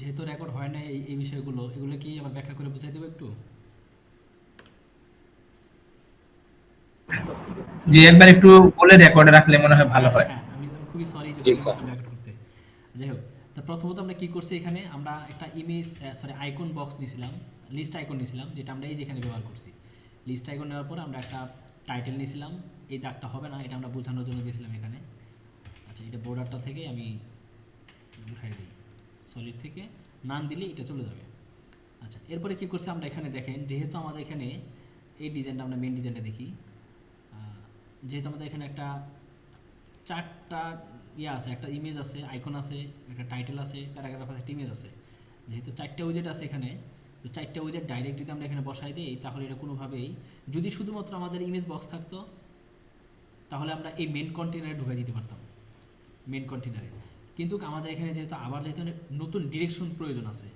যেহেতু রেকর্ড হয় না এই বিষয়গুলো, এগুলো কি আবার ব্যাখ্যা করে বুঝাই দেবো একটু? যে একবার একটু বলে রেকর্ডে রাখলে মনে হয় ভালো হ্যাঁ হয়। হ্যাঁ, আমি খুবই সরি যে জি ভুলে স্যার। গেছিলাম রেকর্ড করতে। যাই হোক, তো প্রথমত আমরা কি করছি, এখানে আমরা একটা ইমেজ সরি আইকন বক্স নিয়েছিলাম, লিস্ট আইকন নিয়েছিলাম, যেটা আমরা এই যেখানে ব্যবহার করছি। লিস্ট আইকন নেওয়ার পর আমরা একটা টাইটেল নিয়েছিলাম, এই দাগটা হবে না, এটা আমরা বোঝানোর জন্য দিয়েছিলাম এখানে। আচ্ছা, এটা বর্ডারটা থেকে আমি উঠাই দিই, সলিড থেকে নান দিলে এটা চলে যাবে। আচ্ছা, এরপরে কি করছে আমরা এখানে দেখেন, যেহেতু আমাদের এখানে এই ডিজাইনটা, আমরা মেন ডিজাইনটা দেখি, যেহেতু আমাদের এখানে একটা চারটা ইয়ে আছে, একটা ইমেজ আছে, আইকন আছে, একটা টাইটেল আছে, প্যারাগ্রাফ আছে, একটা ইমেজ আছে। যেহেতু চারটা উইজেট আছে এখানে, তো চারটা উইজেট ডাইরেক্ট যদি আমরা এখানে বসাই দিই, তাহলে এটা কোনোভাবেই, যদি শুধুমাত্র আমাদের ইমেজ বক্স থাকতো, তাহলে আমরা এই মেন কন্টেনারে ঢুকাই দিতে পারতাম, মেন কন্টেনারে। কিন্তু আমাদের এখানে যেহেতু নতুন ডিরেকশন প্রয়োজন আছে,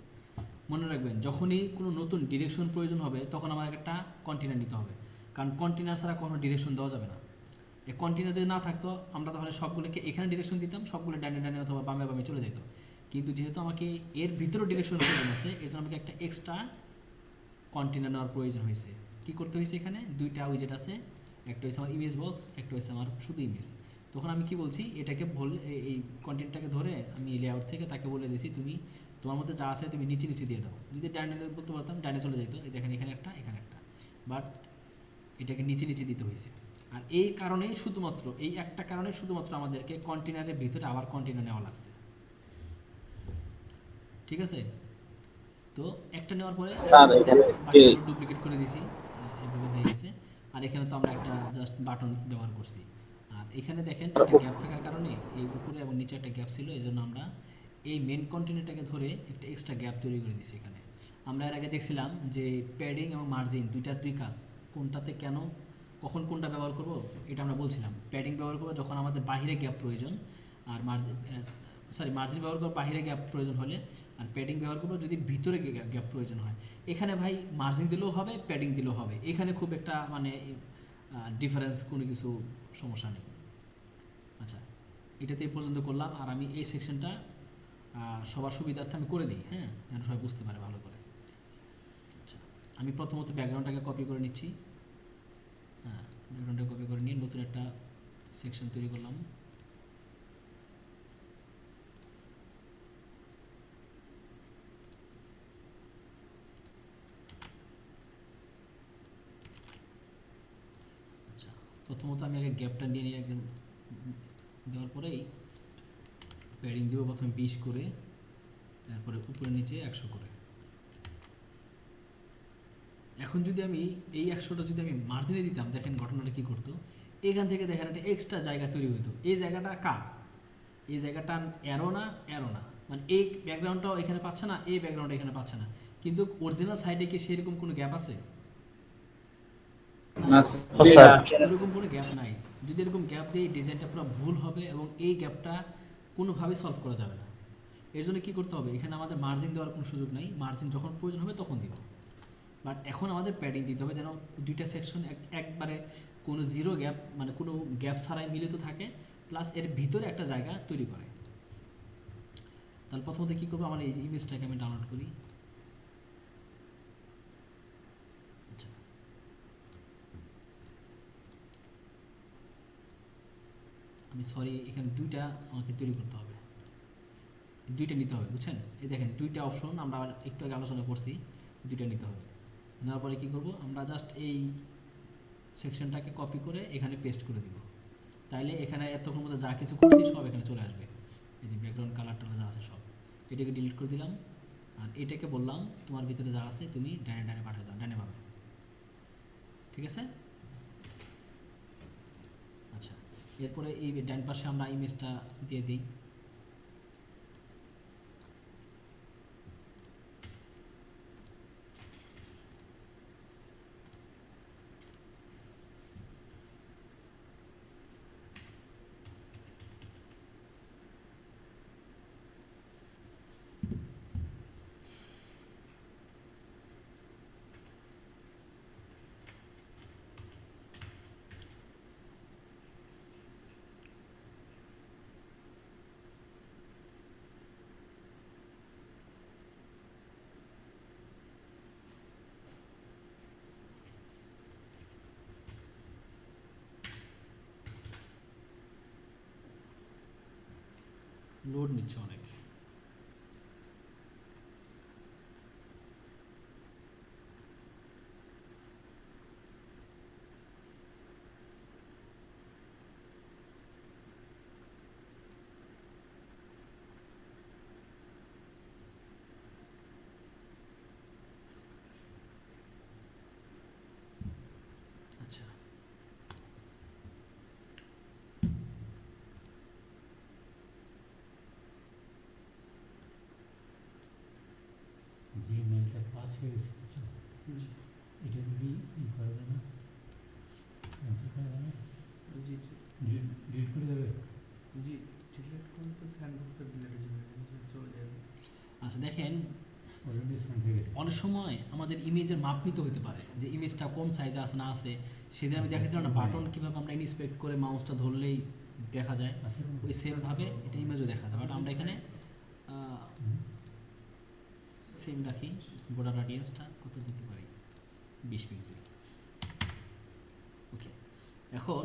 মনে রাখবেন যখনই কোনো নতুন ডিরেকশন প্রয়োজন হবে, তখন আমাদের একটা কন্টেনার নিতে হবে, কারণ কন্টেনার ছাড়া কোনো ডিরেকশন দেওয়া যাবে না। এই কন্টেনার যদি না থাকতো, আমরা তাহলে সবগুলোকে এখানে ডিরেকশন দিতাম, সবগুলো ডানে ডানে অথবা বামে বামে চলে যেত। কিন্তু যেহেতু আমাকে এর ভিতরেও ডিরেকশন প্রয়োজন আছে, এর জন্য আমাকে একটা এক্সট্রা কন্টেনার নেওয়ার প্রয়োজন হয়েছে। কি করতে হয়েছে, এখানে দুইটা উইজেট আছে, একটা হচ্ছে আমার ইমেজ বক্স, একটা হচ্ছে আমার শুধু ইমেজ। তখন আমি কি বলছি, এটাকে এই কন্টেন্টটাকে ধরে আমি লেআউট থেকে তাকে বলে দিয়েছি, তুমি তোমার মধ্যে যা আছে তুমি নিচে নিচে দিয়ে দাও। যদি ডাইনে বলতে পারতাম, ডাইনে চলে যেত, এই দেখেন এখানে একটা, এখানে একটা, বাট এটাকে নিচে নিচে দিতে হয়েছে। আর এই কারণেই শুধুমাত্র, এই একটা কারণে শুধুমাত্র আমাদেরকে কন্টেনারের ভিতরে আবার কন্টেনার নেওয়া লাগছে। ঠিক আছে, তো একটা নেওয়ার পরে স্যার এখানে যে বাকিগুলো ডুপ্লিকেট করে দিছি, এভাবে হয়ে গেছে। আর এখানে তো আমরা একটা জাস্ট বাটন ব্যবহার করছি। আর এখানে দেখেন একটা গ্যাপ থাকার কারণে, এই উপরে এবং নিচে একটা গ্যাপ ছিল, এই জন্য আমরা এই মেন কন্টেনারটাকে ধরে একটা এক্সট্রা গ্যাপ তৈরি করে দিছি এখানে। আমরা এর আগে দেখছিলাম যে প্যাডিং এবং মার্জিন দুইটার দুই কাজ, কোনটাতে কেন কখন কোনটা ব্যবহার করব, এটা আমরা বলছিলাম। প্যাডিং ব্যবহার করবো যখন আমাদের বাহিরে গ্যাপ প্রয়োজন, আর মার্জিন ব্যবহার করবো বাহিরে গ্যাপ প্রয়োজন হলে, আর প্যাডিং ব্যবহার করবো যদি ভিতরে গ্যাপ প্রয়োজন হয়। এখানে ভাই মার্জিন দিলেও হবে, প্যাডিং দিলেও হবে, এখানে খুব একটা মানে ডিফারেন্স কোনো কিছু সমস্যা নেই। আচ্ছা, এটাতে এই পর্যন্ত করলাম। আর আমি এই সেকশনটা সবার সুবিধার্থে আমি করে দিই, হ্যাঁ, যেন সবাই বুঝতে পারে ভালো করে। আচ্ছা, আমি প্রথমত ব্যাকগ্রাউন্ডটাকে কপি করে নিচ্ছি। হ্যাঁ, ব্যাকগ্রাউন্ডটা কপি করে নিয়ে নতুন একটা সেকশন তৈরি করলাম। আচ্ছা, প্রথমত আমি আগে গ্যাপটা নিয়ে নিয়ে একদম দেওয়ার পরেই প্যাডিং দেবো প্রথমে 20 করে, তারপরে উপরে নিচে 100 করে। এখন যদি আমি এই 100টা যদি আমি মার্জিনে দিতাম, দেখেন ঘটনাটা কী করতো, এখান থেকে দেখেন একটা এক্সট্রা জায়গা তৈরি হতো। এই জায়গাটা কার, এই জায়গাটা এরো না, এরো না, মানে এই ব্যাকগ্রাউন্ডটাও এখানে পাচ্ছে না, এই ব্যাকগ্রাউন্ডটা এখানে পাচ্ছে না। কিন্তু অরিজিনাল সাইডে কি সেরকম কোনো গ্যাপ আছে? না স্যার। স্যার। ওরকম কোনো গ্যাপ নাই। যদি এরকম গ্যাপ দিয়ে ডিজাইনটা পুরো ভুল হবে, এবং এই গ্যাপটা কোনোভাবেই সলভ করা যাবে না। এর জন্য কী করতে হবে, এখানে আমাদের মার্জিন দেওয়ার কোনো সুযোগ নাই, মার্জিন যখন প্রয়োজন হবে তখন দিব। বাট এখন আমাদের প্যাডিং দিতে হবে, যেন দুইটা সেকশন একবারে কোনো জিরো গ্যাপ, মানে কোনো গ্যাপ ছাড়াই মিলিত থাকে, প্লাস এর ভিতরে একটা জায়গা তৈরি করে। তাহলে প্রথমত কী করবো, আমার এই ইমেজটাকে আমি ডাউনলোড করি। আচ্ছা, আমি সরি, এখানে দুইটা আমাকে তৈরি করতে হবে, দুইটা নিতে হবে, বুঝছেন? এই দেখেন দুইটা অপশন আমরা একটু আগে আলোচনা করছি, দুইটা নিতে হবে। নেওয়ার পরে কী করবো, আমরা জাস্ট এই সেকশনটাকে কপি করে এখানে পেস্ট করে দিব। তাইলে এখানে এতক্ষণ মধ্যে যা কিছু করছি সব এখানে চলে আসবে। এই যে ব্যাকগ্রাউন্ড কালার টালার যা আছে সব, এটাকে ডিলিট করে দিলাম। আর এটাকে বললাম তোমার ভিতরে যা আছে তুমি ডানে ডানে পাঠিয়ে দাও, ডানে পাবে। ঠিক আছে। আচ্ছা, এরপরে এই ডান পাশে আমরা ইমেজটা দিয়ে দিই। লোড নিচ্ছে অনেক। আচ্ছা যে মেলটা পাস হয়ে গেছে বুঝছো, এটা যদি ই করা যায় না, ক্যান্সেল করা যায় না, জি ডিলিট করে দেবে। জি ডিলিট করলে তো স্যান্ডবক্সটা ডিলিট হয়ে যাবে, চলে যাবে। আচ্ছা দেখেন অলরেডি সেন্ড হয়ে গেছে। অনেক সময় আমাদের ইমেজের মাপ নিতে হতে পারে যে ইমেজটা কোন সাইজে আছে না আছে। সেদিন আমি দেখাচ্ছিলাম না বাটন কীভাবে আমরা ইন্সপেক্ট করে মাউসটা ধরলেই দেখা যায়, আছে কোনো? ওই সেমভাবে এটা ইমেজও দেখা যায়। বাট আমরা এখানে হুম। সেম রাখি। বর্ডার রাডিয়াসটা কত দিতে পারি, 20 পিক্সেল। ওকে, এখন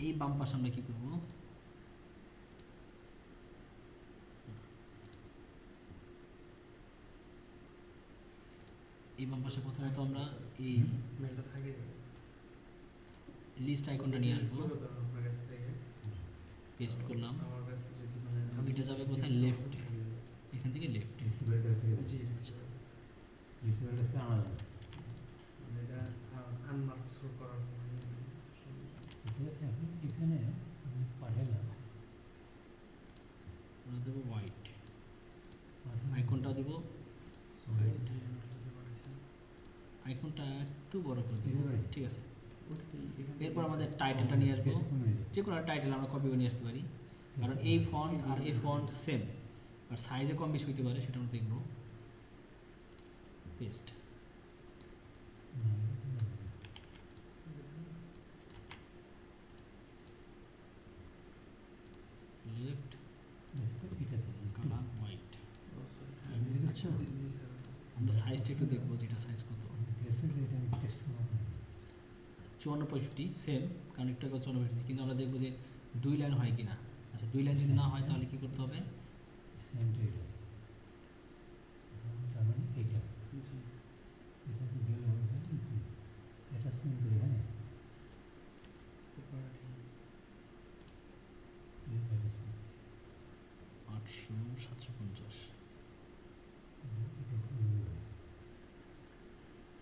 এই বাম পাশে আমরা কী করবো, এই বাম পাশে প্রথমত আমরা এই মেলটা থাকে লিস্ট আইকনটা নিয়ে আসবো, আপনার কাছ থেকে পেস্ট করলাম। আমার কাছে যদি মানে এটা যাবে কোথায়, লেফটে, এখান থেকে লেফটে। রিসিভারের কাছ থেকে জি রিসিভারের কাছ থেকে আনা যাবে। মানে এটা আনমার্ক শো করার মানে এটা এখন এখানে আমি পাঠালাম, আমরা দেবো হোয়াইট, পাঠালাম। আইকনটাও দেবো Sorry, আইকনটা একটু বড় করে দেবো, দিতে পারি? ঠিক আছে। ওটাতেই এখান এরপর আমাদের টাইটেলটা নিয়ে আসবো, পেস্ট করে নিয়ে যে কোনো টাইটেল আমরা কপি করে নিয়ে আসতে পারি, কারণ এই ফন্ট আর এই ফন্ট সেম, আর সাইজে কম বেশি হতে পারে, সেটা আমরা দেখবো। Paste, left, colour white. আচ্ছা। জি স্যার আমরা সাইজটা একটু দেখবো, যেটা সাইজ কত, 54-65 সেম, কারণ একটু আগে 54, কিন্তু আমরা দেখবো যে 2 লাইন হয় কিনা। আচ্ছা 2 লাইন যদি না হয় তাহলে কি করতে হবে, তার মানে এইটা জি এটা তো গেল অ্যাটাচমেন্ট করে হ্যাঁ অ্যাটাচমেন্ট 800-750।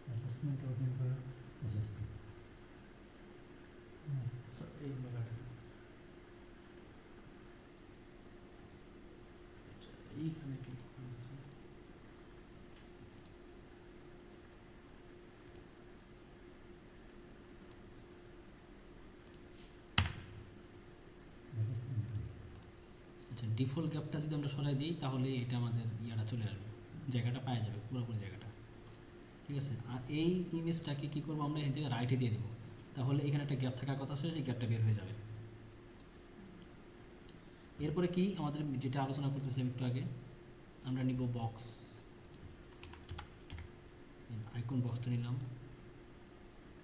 অ্যাটাচমেন্ট ওপেন করা প্রসেস কি? স্যার এই মেলাটা এইখানে ক্লিক করতেছি। অ্যাটাচমেন্ট আচ্ছা ডিফল্ট গ্যাপটা যদি আমরা সরাই দিই তাহলে এটা আমাদের ইয়াটা চলে আসবে, জায়গাটা পাওয়া যাবে পুরোপুরি জায়গাটা, ঠিক আছে। আর এই ইমেজটাকে কী করবো আমরা এখান থেকে রাইটে দিয়ে দেবো, তাহলে এখানে একটা গ্যাপ থাকার কথা ছিল, এই গ্যাপটা বের হয়ে যাবে। এরপরে কি আমাদের যেটা আলোচনা করতেছিলাম একটু আগে, আমরা নিব বক্স, আইকন বক্সটা নিলাম,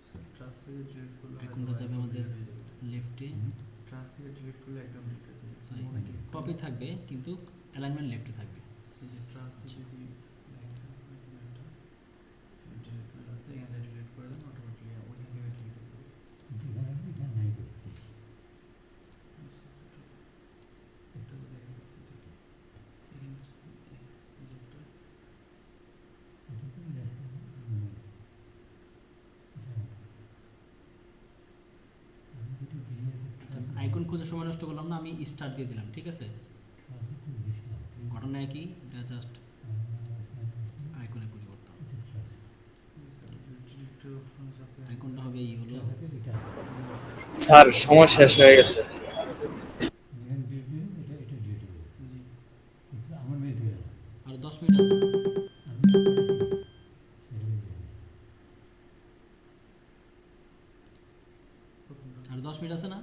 স্যার ট্রাস থেকে ডিলিট করলে আইকনটা যাবে আমাদের লেফটে, ট্রাস থেকে ডিলিট করলে একদম ডিলিট হয়ে যাবে। সরি মনে কি কপি থাকবে কিন্তু অ্যালাইনমেন্ট লেফটে থাকবে। এই যে ট্রাস যদি ডিলিট করে আছে এখান থেকে ডিলিট করে দেন, অটোমেটিক্যালি ওইখান থেকে ডিলিট হয়ে যাবে। এখানে নাই তো এটা তো দেখা গেছে এখানে এই যে একটা এটা তো আইকন খুঁজে সময় নষ্ট করলাম না, আমি স্টার দিয়ে দিলাম, ঠিক আছে। ঘটনা কি, এটা জাস্ট আইকনে পরিবর্তন, ডিলিটের অপশনের সাথে আইকনটা হবে এই হলো। স্যার সময় শেষ হয়ে গেছে। জি আমার মেয়ে থেকে আর 10 মিনিট আছে, প্রথমটা আর 10 মিনিট আছে না।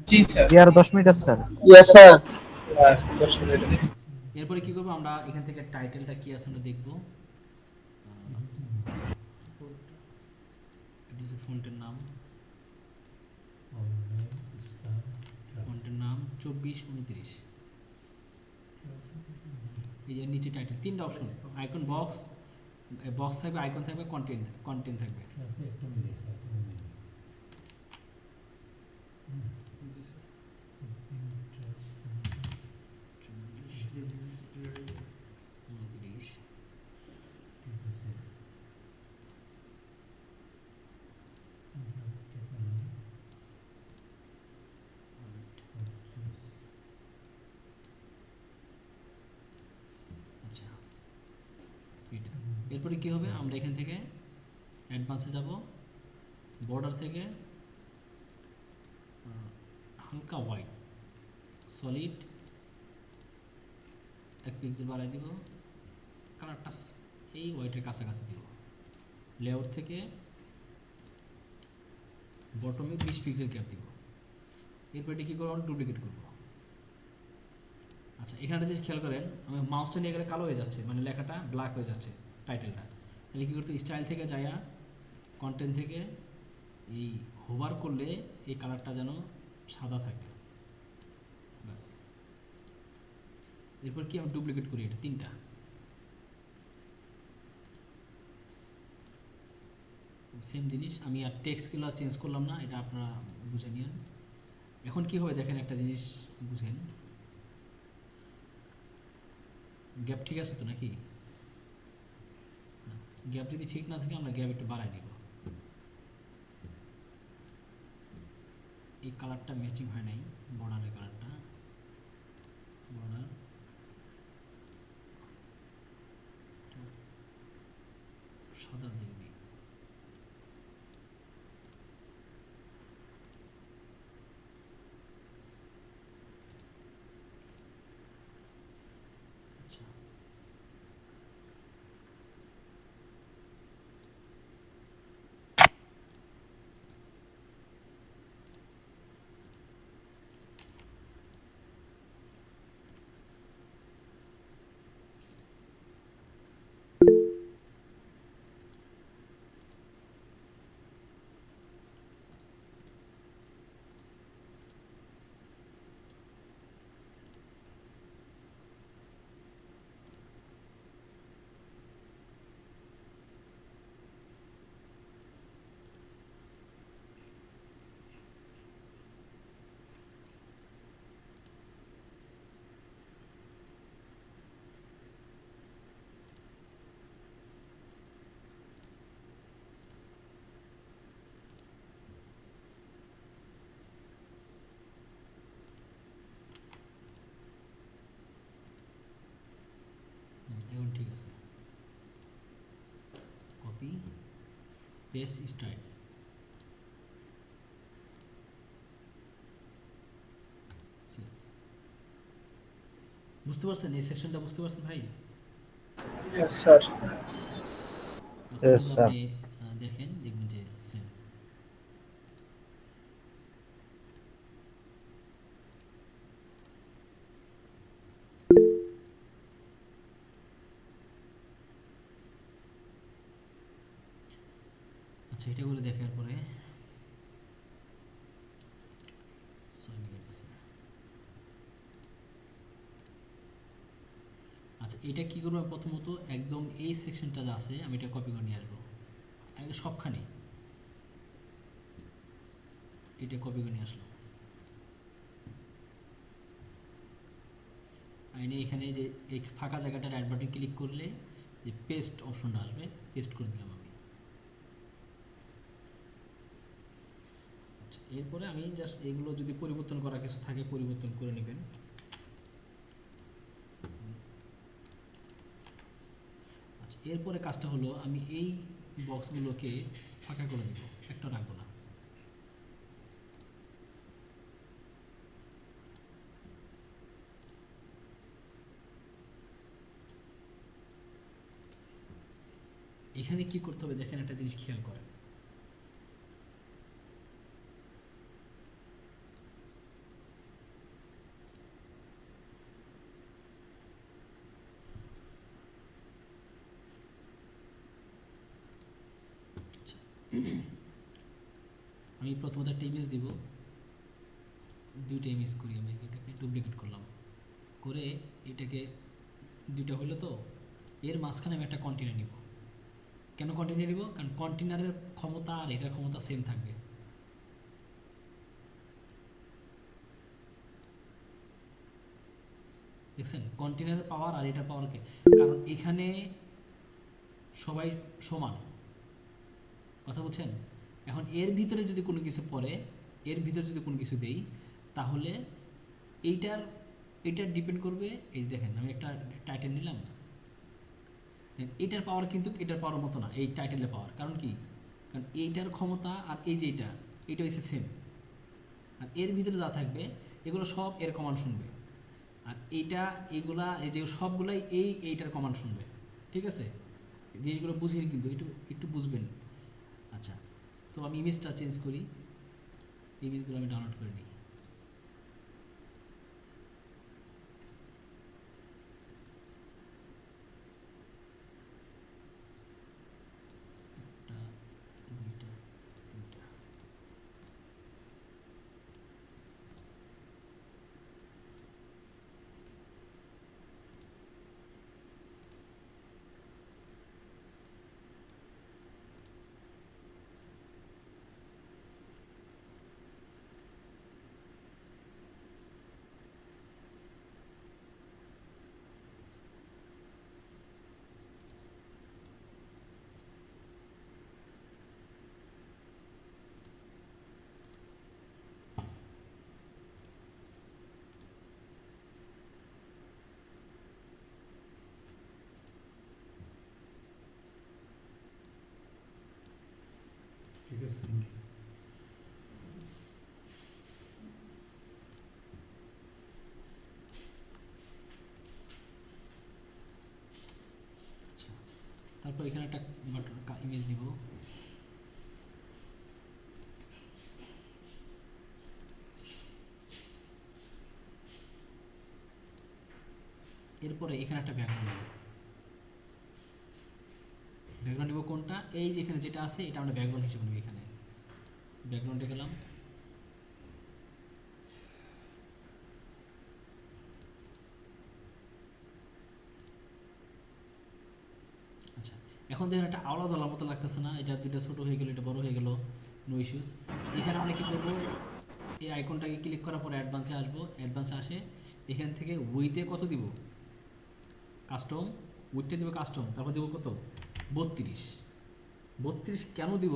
জি স্যার। আর 10 মিনিট আছে স্যার। Yes sir. এরপরে কি করবো আমরা এখান থেকে টাইটেলটা কি আছে আমরা দেখবো, এটা হচ্ছে ফন্টের নাম, ফন্টের নাম 24 29 এই যে নিচে টাইটেল তিনটা অপশন আইকন বক্স বক্স থাকবে আইকন থাকবে কন্টেন্ট থাকবে আছে একটা মিলে আছে একটা মিলে জি স্যার 24 29 ঠিক আছে আচ্ছা এটা এরপরে কি হবে আমরা এখান থেকে অ্যাডভান্সে যাব বর্ডার থেকে হালকা হোয়াইট সলিড 1 পিক্সেল বাড়াই দিব কালারটা এই হোয়াইটের কাছাকাছি দিব লেআউট থেকে বটমে 20 পিক্সেল গ্যাপ দিব এরপর এটি কী করবো ডুপ্লিকেট করব আচ্ছা এখানে যে খেয়াল করেন আমি মাউসটা নিয়ে গেলে কালো হয়ে যাচ্ছে মানে লেখাটা ব্ল্যাক হয়ে যাচ্ছে টাইটেলটা তাহলে কী করতে স্টাইল থেকে যায়া কন্টেন্ট থেকে এই হোভার করলে এই কালারটা যেন সাদা থাকে ব্যাস এরপর কি আমি ডুপ্লিকেট করি এটা তিনটা সেম জিনিস আমি আর টেক্সটগুলো চেঞ্জ করলাম না এটা আপনারা বুঝে নিন এখন কি হবে দেখেন একটা জিনিস বুঝেন গ্যাপ ঠিক আছে তো নাকি গ্যাপ যদি ঠিক না থাকে আমরা গ্যাপ একটু বাড়াই দিব এই কালারটা ম্যাচিং হয় নাই বর্ডারের কালারটা বর্ডার সাদা দিয়ে দিই আচ্ছা এখন ঠিক আছে কপি পেস্ট স্টাইল বুঝতে পারছেন এই সেকশনটা বুঝতে পারছেন ভাই Yes, sir. এখন Yes, যদি sir. আপনি দেখেন দেখবেন যে সেম আচ্ছা এটা করে দেখার পরে আচ্ছা এটা কি করবো প্রথমত একদম এই সেকশনটা যা আছে আমি এটা কপি করে নিয়ে আসবো সবখানে এটা কপি করে নিয়ে আসলাম আইনে এখানে যে এই ফাঁকা জায়গাটা রাইট বাটন ক্লিক করলে যে পেস্ট অপশনটা আসবে পেস্ট করে দিলাম আমি আচ্ছা এরপরে আমি জাস্ট এগুলো যদি পরিবর্তন করা কিছু থাকে পরিবর্তন করে নেবেন আচ্ছা এরপরে কাজটা হলো আমি এই বক্সগুলোকে ফাঁকা করে দেব একটা রাখবো না এখানে কি করতে হবে দেখেন একটা জিনিস খেয়াল করেন আমি প্রথমত একটা ইমেজ দিব দুইটা ইমেজ করি, আমি এটাকে ডুপ্লিকেট করলাম, করে এটাকে দুইটা হলো তো, এর মাঝখানে আমি একটা কন্টেনার নিব। কেন কন্টেনার নিব? কারণ কন্টেনারের ক্ষমতা আর এটার ক্ষমতা সেম থাকবে। দেখছেন কন্টেনারের পাওয়ার আর এটার পাওয়ারকে, কারণ এখানে সবাই সমান, কথা বলছেন? এখন এর ভিতরে যদি কোনো কিছু পড়ে, এর ভিতরে যদি কোনো কিছু দেই, তাহলে এইটার এটার ডিপেন্ড করবে। এই যে দেখেন আমি একটা টাইটেল নিলাম, এটার পাওয়ার কিন্তু এটার পাওয়ার মতো না, এই টাইটেলের পাওয়ার। কারণ কি? কারণ এইটার ক্ষমতা আর এই যে এটা হচ্ছে সেম, আর এর ভিতরে যা থাকবে এগুলো সব এর কমান্ড শুনবে, আর এগুলা এই যে সবগুলাই এইটার কমান্ড শুনবে। ঠিক আছে, জিনিসগুলো বুঝিয়ে কিন্তু একটু একটু বুঝবেন। আচ্ছা, তো আমি ইমেজটা চেঞ্জ করি, ইমেজগুলো আমি ডাউনলোড করে নিই। একটা, দুইটা, তিনটা। ঠিক আছে, থ্যাংক ইউ। আচ্ছা, তারপর এখানে একটা ইমেজ নিব, এরপরে এখানে একটা ব্যাকগ্রাউন্ড নেব। ব্যাকগ্রাউন্ড নেব কোনটা? এই যে এখানে যেটা আছে এটা আমরা ব্যাকগ্রাউন্ড হিসেবে নেব। এখানে ব্যাকগ্রাউন্ডে গেলাম, আচ্ছা এখন দেখেন একটা আওলা জ্বলার মতো লাগতেছে না? এটা দুইটা ছোটো হয়ে গেলো, এটা বড় হয়ে গেল, নো ইস্যুস। এখানে আমরা কি করবো? এই আইকনটাকে ক্লিক করার পরে অ্যাডভান্সে আসবো, অ্যাডভান্সে আসে এখান থেকে উইথে কত দিব? কাস্টম উইথটা দিব কাস্টম, তারপর দিব কত? 32। 32 কেন দিব?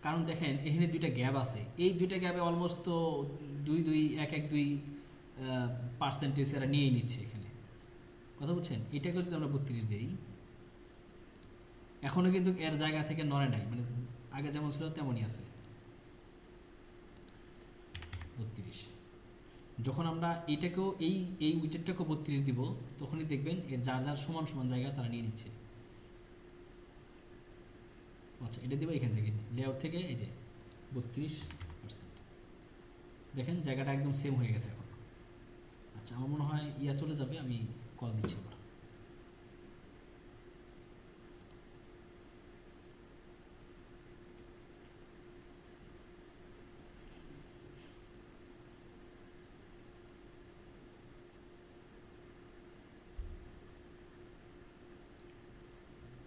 কারণ দেখেন এখানে দুইটা গ্যাপ আছে, এই দুইটা গ্যাপে অলমোস্ট তো 2 এরা নিয়েই নিচ্ছে এখানে, কথা বলছেন? এটাকেও যদি আমরা 32 দিই, এখনও কিন্তু এর জায়গা থেকে নড়ে নাই, মানে আগে যেমন ছিল তেমনই আছে 32। যখন আমরা এইটাকেও এই উইজেটটাকেও 32 দিব, তখনই দেখবেন এর যার যার সমান সমান জায়গা তারা নিয়ে নিচ্ছে। আচ্ছা, এটা দেবো এখান থেকে, যে লেআউট থেকে এই যে 32%, দেখেন জায়গাটা একদম সেম হয়ে গেছে এখন। আচ্ছা, আমার মনে হয় চলে যাবে, আমি কল দিচ্ছি এবার।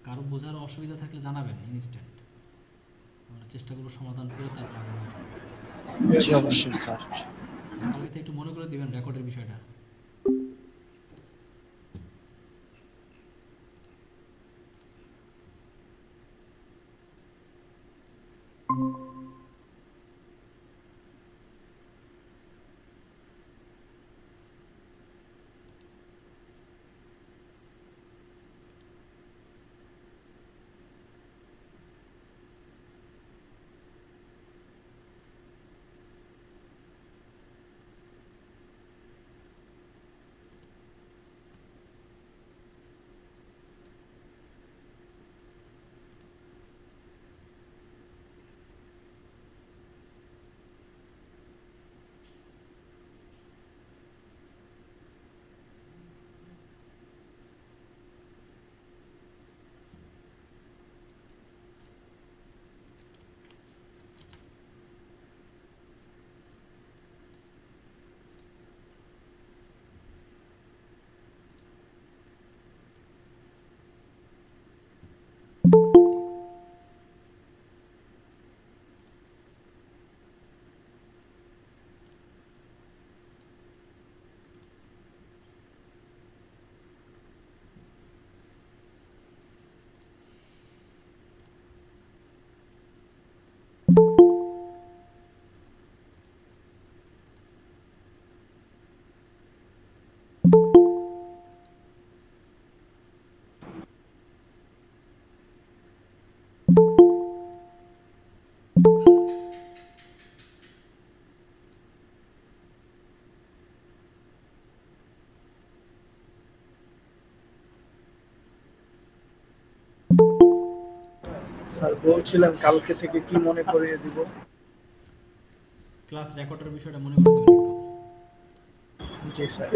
কারো বোঝার অসুবিধা থাকলে জানাবেন ইনস্ট্যান্ট, আমরা চেষ্টা করবো সমাধান করে তারপর আগানোর জন্য। জি অবশ্যই স্যার। কালকে থেকে একটু মনে করে দিবেন রেকর্ডের বিষয়টা। স্যার বলছিলাম কালকে থেকে কি মনে করিয়ে দিব? ক্লাস রেকর্ডের বিষয়টা মনে করতে পারি একটু। জি স্যার।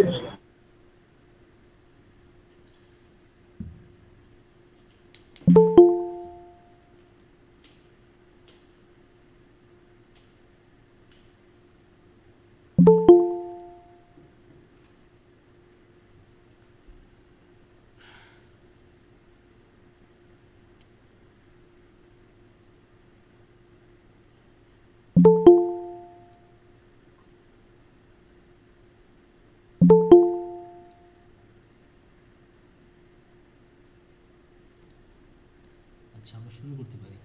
আচ্ছা, আমরা শুরু করতে পারি।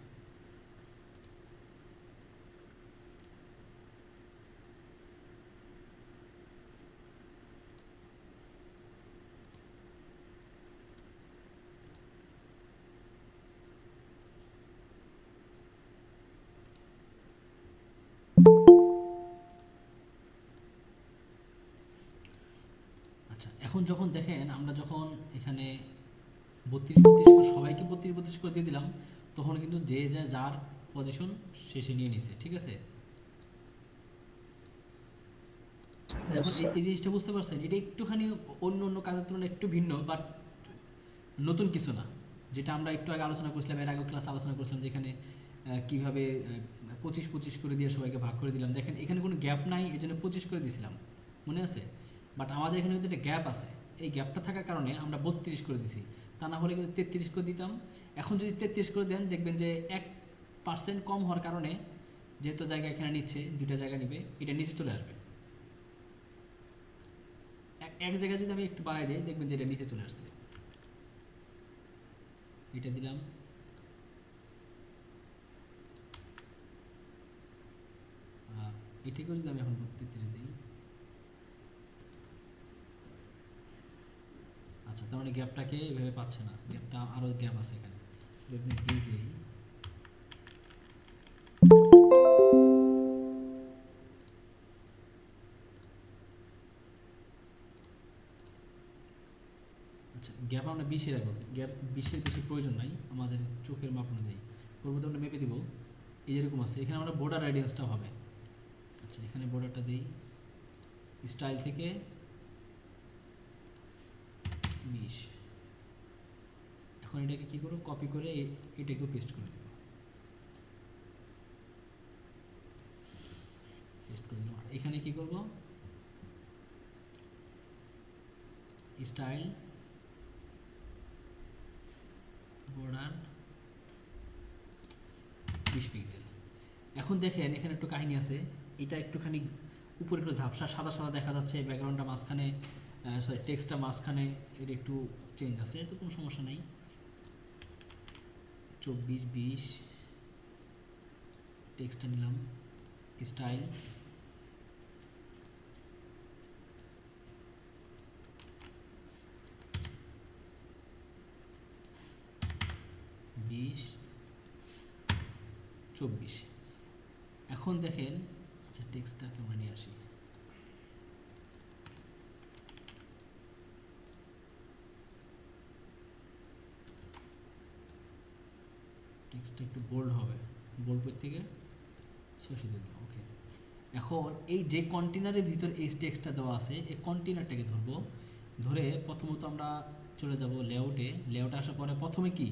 আচ্ছা, এখন যখন দেখেন আমরা যখন এখানে 32 করে সবাইকে 32 করে দিয়ে দিলাম, তখন কিন্তু যে যার পজিশন শেষে নিয়ে নিছে, ঠিক আছে? এখন এই জিনিসটা বুঝতে পারছেন, এটা একটুখানি অন্য অন্য কাজের তুলনায় একটু ভিন্ন, বাট নতুন কিছু না। যেটা আমরা একটু আগে আলোচনা করছিলাম, এর আগে ক্লাস আলোচনা করছিলাম, যেখানে কীভাবে 25 করে দিয়ে সবাইকে ভাগ করে দিলাম। দেখেন এখানে কোনো গ্যাপ নাই, এই জন্য 25 করে দিয়েছিলাম, মনে আছে? বাট আমাদের এখানে কিন্তু একটা গ্যাপ আছে, এই গ্যাপটা থাকার কারণে আমরা 32 করে দিছি, তা না হলে কিন্তু 33 করে দিতাম। এখন যদি 33 করে দেন, দেখবেন যে 1% কম হওয়ার কারণে, যেহেতু জায়গা এখানে নিচ্ছে, 2টা জায়গা নিবে, এটা নিচে চলে আসবে। এক জায়গায় যদি আমি একটু বাড়াই দিই, দেখবেন যে এটা নিচে চলে আসছে। এটা দিলাম, আর এটাকেও যদি আমি এখন 33 দিই, আচ্ছা, তার মানে গ্যাপটাকে এভাবে পাচ্ছে না, গ্যাপটা আরও গ্যাপ আছে এখানে। যদি 2 দিই, আচ্ছা, গ্যাপ আমরা 20 রাখবো, গ্যাপ 20-এর বেশি প্রয়োজন নাই আমাদের চোখের মাপ অনুযায়ী। পরবর্তী আমরা মেপে দিব, এই যেরকম আছে। এখানে আমরা বর্ডার রেডিয়ান্সটা হবে, আচ্ছা এখানে বর্ডারটা দিই, স্টাইল থেকে 20। এখন এটাকে কী করব, কপি করে এটাকেও পেস্ট করে দেব, পেস্ট করে দিলাম। এখানে কী করব, স্টাইল বর্ডার 20 পিক্সেল। এখন দেখেন এখানে একটু কাহিনী আছে, এটা একটুখানি উপরে একটু ঝাপসা সাদা সাদা দেখা যাচ্ছে, ব্যাকগ্রাউন্ডটা মাঝখানে, সরি টেক্সটটা মাঝখানে, এর একটু চেঞ্জ আছে, তো কোনো সমস্যা নেই। 24-20 টেক্সটটা নিলাম, স্টাইল বিশ 24। এখন দেখেন, আচ্ছা টেক্সটটা কেমন নিয়ে আসি, টেক্সটটা একটু বোল্ড হবে, বোল্ড করতে গিয়ে 600 দিয়ে দিলাম, ওকে। এখন এই যে কন্টেনারের ভিতর এই টেক্সটটা দেওয়া আছে, এই কন্টেনারটাকে ধরবো, ধরে প্রথমত আমরা চলে যাব লেআউটে। লেআউটে আসার পরে প্রথমে কি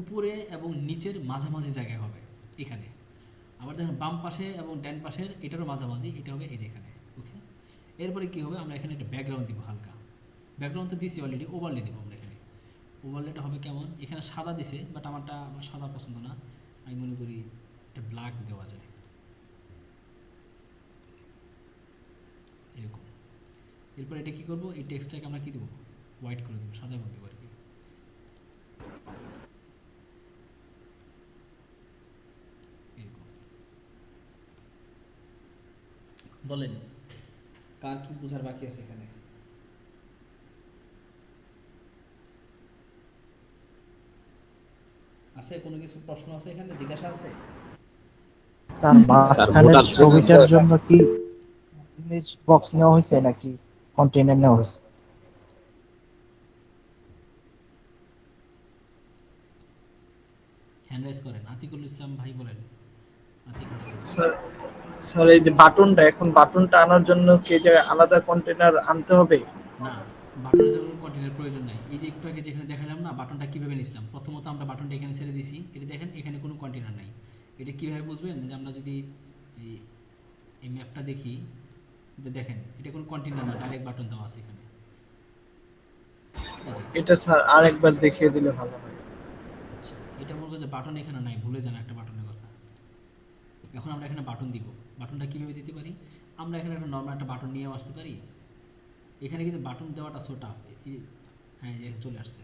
উপরে এবং নিচের মাঝামাঝি জায়গায় হবে এখানে, আবার দেখেন বাম পাশে এবং ডান পাশের এটারও মাঝামাঝি, এটা হবে এই যেখানে, ওকে। এরপরে কী হবে, আমরা এখানে একটা ব্যাকগ্রাউন্ড দিব, হালকা ব্যাকগ্রাউন্ড তো দিছি অলরেডি, ওভারলে দিব আমরা এখানে। ওভারলেটা হবে কেমন, এখানে সাদা দিছে, বাট আমার সাদা পছন্দ না, আমি মনে করি একটা ব্ল্যাক দেওয়া যায়, এরকম। এরপর এটা কী করবো, এই টেক্সটটাকে আমরা কী দেবো, হোয়াইট করে দেবো, সাদা করে দেবো আর কি, এরকম। বলেন কার কি বোঝার বাকি আছে এখানে? আছে কোনো কিছু প্রশ্ন আছে এখানে, জিজ্ঞাসা আছে? তার মাঝখানের ছবিটার জন্য কি ইমেজ বক্স নেওয়া হয়েছে নাকি কন্টেইনার নেওয়া হয়েছে? হ্যান্ড রাইজ করেন। আতিকুল ইসলাম ভাই বলেন। আতিক হাসান। স্যার স্যার এই যে বাটনটা, এখন বাটনটা আনার জন্য কি যে আলাদা কন্টেনার আনতে হবে? না, বাটনের জন্য কন্টেনার প্রয়োজন নাই। এই যে একটু আগে যেখানে দেখালাম না বাটনটা কীভাবে নিছিলাম, প্রথমত আমরা বাটনটা এখানে ছেড়ে দিছি, এটা দেখেন এখানে কোনো কন্টেনার নাই। এটা কীভাবে বুঝবেন, যে আমরা যদি এই ম্যাপটা দেখি, এটা দেখেন এটা কোনো কন্টেনার না, ডাইরেক্ট বাটন দেওয়া আছে এখানে। এই যে, এটা স্যার আরেকবার দেখিয়ে দিলে ভালো হয়। আচ্ছা, এটা মনে করছে বাটন এখানে নাই, ভুলে যান একটা বাটনের কথা। এখন আমরা এখানে বাটন দিব। বাটনটা কীভাবে দিতে পারি, আমরা এখানে একটা নর্মাল একটা বাটন নিয়েও আসতে পারি। এখানে কিন্তু বাটন দেওয়াটা সো টাফ। হ্যাঁ, যে চলে আসছে।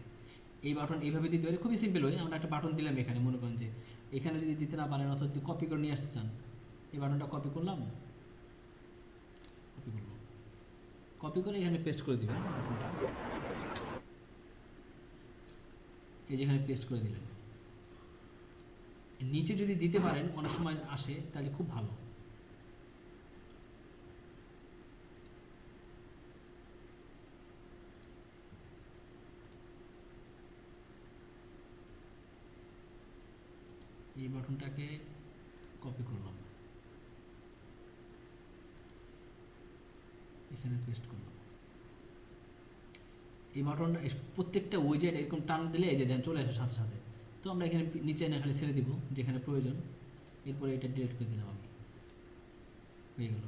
এই বাটন এইভাবে দিতে পারি, খুবই সিম্পল হয়। আমরা একটা বাটন দিলাম এখানে, মনে করেন যে এখানে যদি দিতে না পারেন অথবা যদি কপি করে নিয়ে আসতে চান, এই বাটনটা কপি করলাম, কপি করলাম, কপি করে এখানে পেস্ট করে দিবেন বাটনটা। এই যেখানে পেস্ট করে দিলেন। নিচে যদি দিতে পারেন অনেক সময় আসে, তাহলে খুব ভালো। এই বাটনটাকে কপি করলাম, এখানে পেস্ট করলাম। এই বাটনটা প্রত্যেকটা উইজেট এরকম টান দিলে এই যে দেন চলে আসে সাথে সাথে। তো আমরা এখানে নিচে না খালি ছেড়ে দিব যেখানে প্রয়োজন, এরপরে এটা ডিলিট করে দিলাম আমি, হয়ে গেল।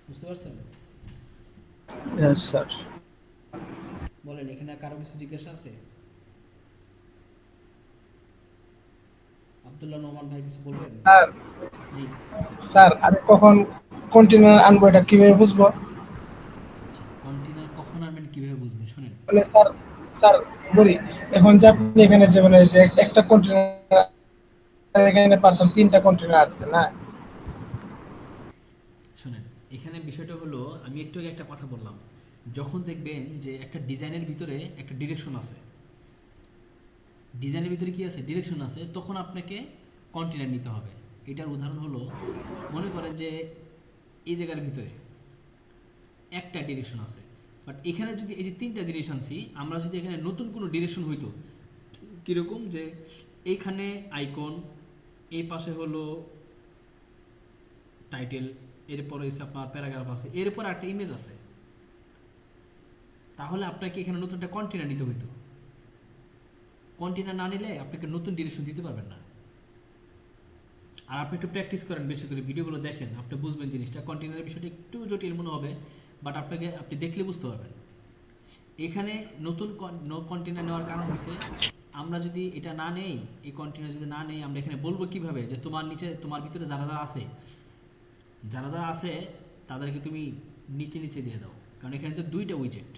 বুঝতে পারছেন? Yes sir. বলেন, এখানে কারো কিছু জিজ্ঞাসা আছে? আব্দুল্লাহ নোমান ভাই কিছু বলবেন? স্যার জি। স্যার আমি কখন কন্টেনার আনবো এটা কিভাবে বুঝবো? আচ্ছা, কন্টেনার কখন আনবেন কীভাবে বুঝবেন, শোনেন। মানে স্যার স্যার বলি, এখন যে আপনি এখানে যে মানে যে একটা কন্টেনার এখানে পারতাম 3টা কন্টেনার আনতে না। শোনেন, এখানে বিষয়টা হলো, আমি একটু আগে একটা কথা বললাম, যখন দেখবেন যে একটা ডিজাইনের ভিতরে একটা ডিরেকশন আছে, ডিজাইনের ভিতরে কি আছে, ডিরেকশন আছে, তখন আপনাকে কন্টেনার নিতে হবে। এটার উদাহরণ হলো, মনে করেন যে এই জায়গার ভিতরে একটা ডিরেকশন আছে, বাট এখানে যদি এই যে 3টা জিনিস আনছি, আমরা যদি এখানে নতুন কোনো ডিরেকশন হইতো, কীরকম যে এইখানে আইকন, এই পাশে হলো টাইটেল, এরপরে এসে আপনার প্যারাগ্রাফ আছে, এরপর একটা ইমেজ আছে, তাহলে আপনাকে এখানে নতুন একটা কন্টেনার নিতে হইতো। কন্টেনার না নিলে আপনাকে নতুন ডিরেকশন দিতে পারবেন না। আর আপনি একটু প্র্যাকটিস করেন, বেশি করে ভিডিওগুলো দেখেন, আপনি বুঝবেন জিনিসটা। কন্টেনারের বিষয়টা একটু জটিল মনে হবে, বাট আপনি দেখলে বুঝতে পারবেন। এখানে নতুন কন্টেনার নেওয়ার কারণ হচ্ছে, আমরা যদি এটা না নেই, এই কন্টেনার যদি না নেই, আমরা এখানে বলবো কিভাবে যে তোমার নিচে, তোমার ভিতরে যারা যারা আছে, যারা যারা আছে তাদেরকে তুমি নিচে নিচে দিয়ে দাও। কারণ এখানে তো 2টা উইজেট,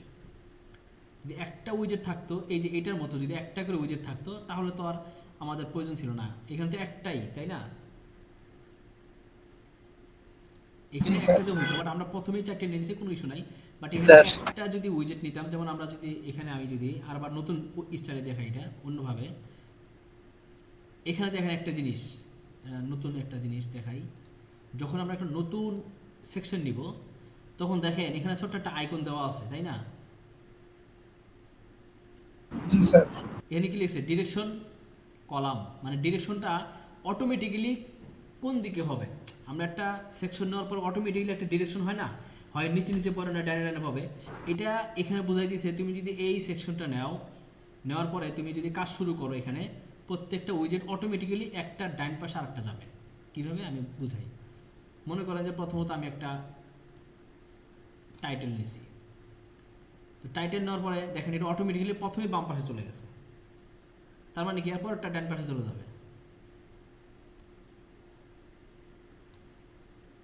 যদি একটা উইজেট থাকতো, এই যে এটার মতো যদি একটা করে উইজেট থাকতো, তাহলে তো আর আমাদের প্রয়োজন ছিল না। এখানে তো একটাই, তাই না? এখানে একটাতে হইতো, বাট আমরা প্রথমেই 4টে নিয়েছি, কোনো ইস্যু নাই। বাট এখানে একটা যদি উইজেট নিতাম, যেমন আমরা যদি এখানে, আমি যদি আরবার নতুন স্টাইলে দেখাই এটা অন্যভাবে, এখানে দেখেন একটা জিনিস, নতুন একটা জিনিস দেখাই। যখন আমরা একটা নতুন সেকশন নিব, তখন দেখেন এখানে ছোট্ট একটা আইকন দেওয়া আছে, তাই না? জি স্যার। এখানে কি লিখছে, ডিরেকশন কলাম, মানে ডিরেকশনটা অটোমেটিক্যালি কোন দিকে হবে। আমরা একটা সেকশন নেওয়ার পর অটোমেটিক্যালি একটা ডিরেকশন হয় না, হয় নিচে নিচে পড়ে না ডাইনে ডাইনে পাবে। এটা এখানে বোঝাই দিয়েছে, তুমি যদি এই সেকশনটা নেওয়ার পরে তুমি যদি কাজ শুরু করো, এখানে প্রত্যেকটা উইজেট অটোমেটিক্যালি একটা ডাইন পাশে আরেকটা যাবে। কীভাবে আমি বুঝাই, মনে করেন যে প্রথমত আমি একটা টাইটেল নিছি, তো টাইটেল নেওয়ার পরে দেখেন এটা অটোমেটিক্যালি প্রথমে বাম পাশে চলে গেছে, তার মানে কি এরপর একটা ডান পাশে চলে যাবে।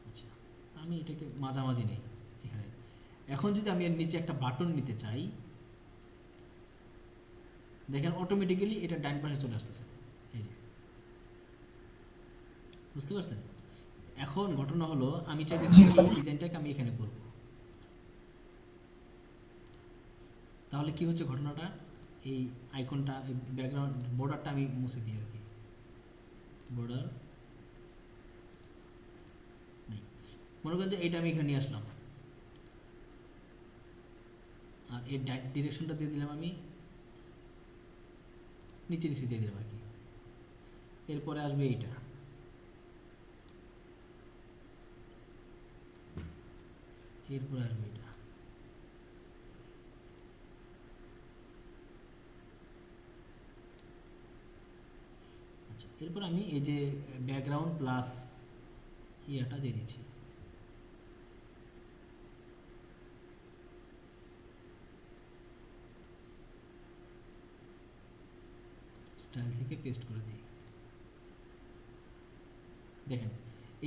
আচ্ছা, আমি এটাকে মাঝামাঝি নেই এখানে। এখন যদি আমি এর নিচে একটা বাটন নিতে চাই, দেখেন অটোমেটিক্যালি এটা ডান পাশে চলে আসতেছে, এই যে, বুঝতে পারছেন? এখন ঘটনা হলো, আমি চাইতেছি এই ডিজাইনটাকে আমি এখানে করব, তাহলে কি হচ্ছে ঘটনাটা, এই আইকনটা, ব্যাকগ্রাউন্ড বর্ডারটা আমি মুছে দিই আর কি, বর্ডার নেই। মনে করেন যে এটা আমি এখানে নিয়ে আসলাম, আর এর ডিরেকশনটা দিয়ে দিলাম আমি নিচে নিচে দিয়ে দেবো আর কি। এরপরে আসবে এইটা, এরপরে আসবে এটা। আচ্ছা, এরপর আমি এই যে ব্যাকগ্রাউন্ড প্লাস ইয়াটা দিয়ে দিচ্ছি। স্টাইল থেকে পেস্ট করে দিই। দেখেন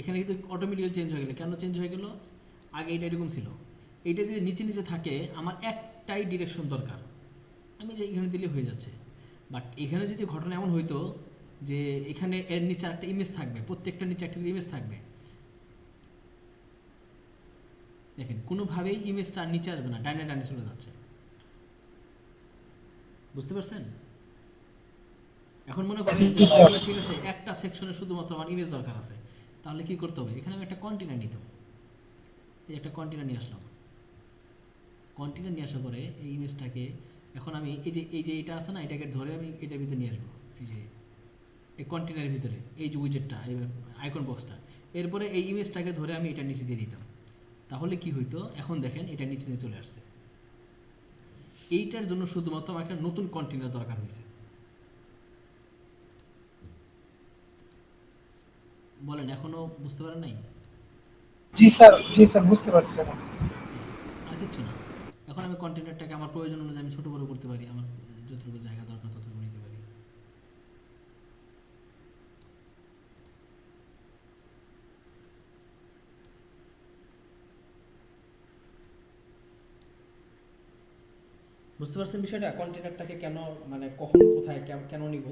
এখানে কিন্তু অটোমেটিক্যালি চেঞ্জ হয়ে গেল। কেন চেঞ্জ হয়ে গেল? আগে এটা এরকম ছিল, এইটা যদি নিচে নিচে থাকে আমার একটাই ডিরেকশন দরকার, আমি যে এখানে দিলে হয়ে যাচ্ছে। বাট এখানে যদি ঘটনা এমন হইতো যে এখানে এর নিচে একটা ইমেজ থাকবে, প্রত্যেকটা নিচে একটা ইমেজ থাকবে, দেখেন কোনোভাবেই ইমেজটা নিচে আসবে না, ডাইনে ডাইনে চলে যাচ্ছে। বুঝতে পারছেন? এখন মনে করেন যে ঠিক আছে একটা সেকশনে শুধুমাত্র আমার ইমেজ দরকার আছে, তাহলে কি করতে হবে? এখানে আমি একটা কন্টেনার নিতে হবে। এই একটা কন্টেনার নিয়ে আসলাম। কন্টেনার নিয়ে আসার পরে এই ইমেজটাকে এখন আমি এই যে এটা আছে না, এটাকে ধরে আমি এটার ভিতরে নিয়ে আসবো, এই যে এই কন্টেনারের ভিতরে এই যে উইজেটটা, এই আইকন বক্সটা। এরপরে এই ইমেজটাকে ধরে আমি এটা নিচে দিয়ে দিতাম, তাহলে কি হইতো? এখন দেখেন এটা নিচে নিচে চলে আসছে। এইটার জন্য শুধুমাত্র আমার একটা নতুন কন্টেনার দরকার হয়েছে। বলেন, এখনো বুঝতে পারেন নাই? জি স্যার বুঝতে পারছি এখন। আর কিচ্ছু না। এখন আমি কন্টেনারটাকে আমার প্রয়োজন অনুযায়ী আমি ছোটো বড়ো করতে পারি, আমার যতটুকু জায়গা দরকার ততটুকু নিতে পারি। বুঝতে পারছেন বিষয়টা? কন্টেনারটাকে কেন, মানে কখন কোথায় কেন নিব?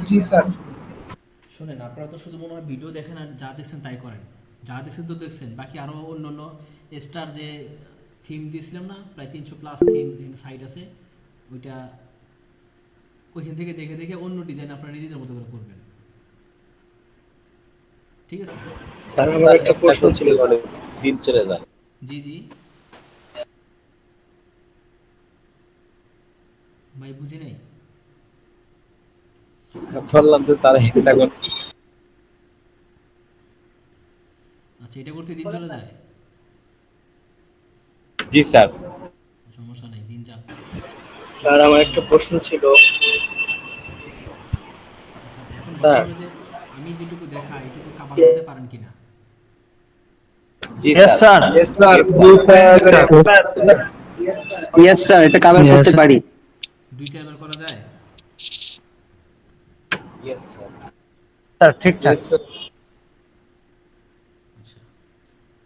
জি স্যার। শোনেন, আপনারা তো শুধু মনে হয় ভিডিও দেখেন আর যা দেখছেন তাই করেন। যা দেখছেন তো দেখছেন, বাকি আরও অন্য অন্য স্টার যে থিম দিয়েছিলাম না, প্রায় 300+ থিম সাইট আছে, ওইটা ওইখান থেকে দেখে দেখে অন্য ডিজাইন আপনারা নিজেদের মতো করে করবেন। ঠিক আছে? স্যার আমার একটা প্রশ্ন ছিল, দিন চলে যায়। জি জি ভাই, বুঝি নাই। বললাম তো স্যার এটা কোন। আচ্ছা, এটা করতে দিন চলে যায়? জি স্যার। সমস্যা নেই, দিন যাক। স্যার আমার একটা প্রশ্ন ছিল। আচ্ছা, এখন স্যার। বলতে হবে যে আমি যেটুকু দেখাই এটুকু কভার করতে পারেন কিনা। জি Yes, sir. sir. Yes sir, Yes, sir. এটা কভার করতে পারি। 2-4 বার করা যায়? Yes sir. স্যার ঠিকঠাক। Yes sir. আচ্ছা,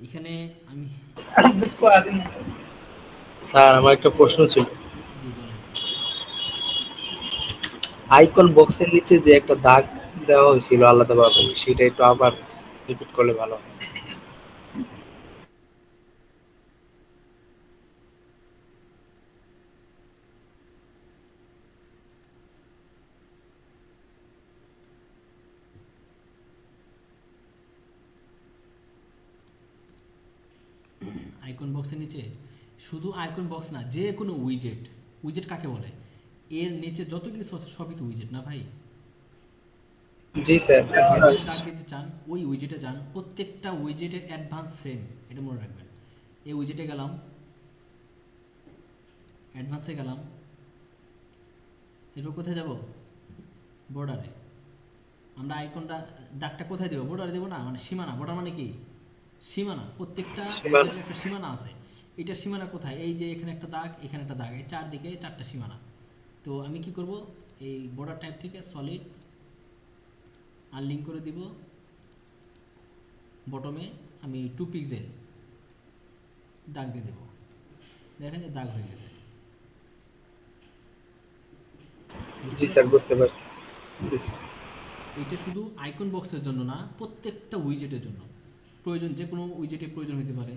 এখানে আমি স্যার আমার একটা প্রশ্ন ছিল। জি বলেন। আইকন বক্সের নিচে যে একটা দাগ দেওয়া হয়েছিল আলাদাভাবে, সেটা একটু আবার রিপিট করলে ভালো হয়। আইকন বক্সের নিচে শুধু আইকন বক্স না, যে কোনো উইজেট। উইজেট কাকে বলে? এর নিচে যত কিছু আছে সবই তো উইজেট না ভাই? জি স্যার। আপনি দাগ দিতে চান, ওই উইজেটে যান, প্রত্যেকটা উইজেটের অ্যাডভান্স সেম, এটা মনে রাখবেন। এই উইজেটে গেলাম, অ্যাডভান্সে গেলাম, এরপর কোথায় যাব? বর্ডারে। আমরা আইকনটা দাগটা কোথায় দেবো? বর্ডারে দেবো না, মানে সীমানা। বর্ডার মানে কি? সীমানা। প্রত্যেকটা উইজেটের একটা সীমানা আছে। এটা সীমানা কোথায়? এই যে এখানে একটা দাগ, এখানে একটা দাগ, এই চারদিকে 4টা সীমানা। তো আমি কি করব? এই বর্ডার টাইপ থেকে সলিড আনলিঙ্ক করে দিব। বটমে আমি 2 পিক্সেল দাগ দিয়ে দেবো। দেখেন এই দাগ হয়ে গেছে। জি স্যার বুঝতে পারছি। জি স্যার। এটা শুধু আইকন বক্সের জন্য না, প্রত্যেকটা উইজেটের জন্য প্রয়োজন। যে কোনো উইজেটের প্রয়োজন হতে পারে।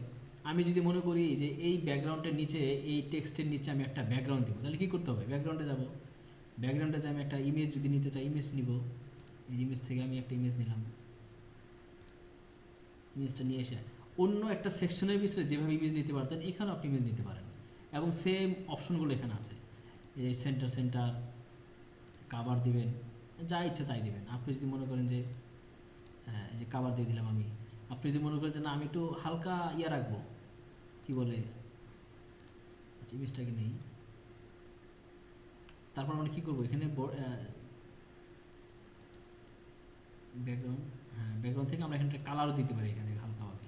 আমি যদি মনে করি যে এই ব্যাকগ্রাউন্ডের নিচে, এই টেক্সটের নিচে আমি একটা ব্যাকগ্রাউন্ড দেবো, তাহলে কী করতে হবে? ব্যাকগ্রাউন্ডে যাব। ব্যাকগ্রাউন্ডে যে আমি একটা ইমেজ যদি নিতে চাই, ইমেজ নিব। এই ইমেজ থেকে আমি একটা ইমেজ নিলাম। ইমেজটা নিয়ে এসে অন্য একটা সেকশনের ভিতরে যেভাবে ইমেজ নিতে পারতেন, এখানেও আপনি ইমেজ নিতে পারেন, এবং সেম অপশনগুলো এখানে আছে। এই সেন্টার সেন্টার কাভার দিবেন, যা ইচ্ছা তাই দিবেন। আপনি যদি মনে করেন যে এই যে কাভার দিয়ে দিলাম আমি, আপনি যদি মনে করেন যে না আমি একটু হালকা ইয়ে রাখবো, কি বলে, আচ্ছা ইমেজটাকে নেই, তারপর আমরা কী করবো এখানে ব্যাকগ্রাউন্ড, হ্যাঁ ব্যাকগ্রাউন্ড থেকে আমরা এখানটা কালারও দিতে পারি এখানে হালকাভাবে।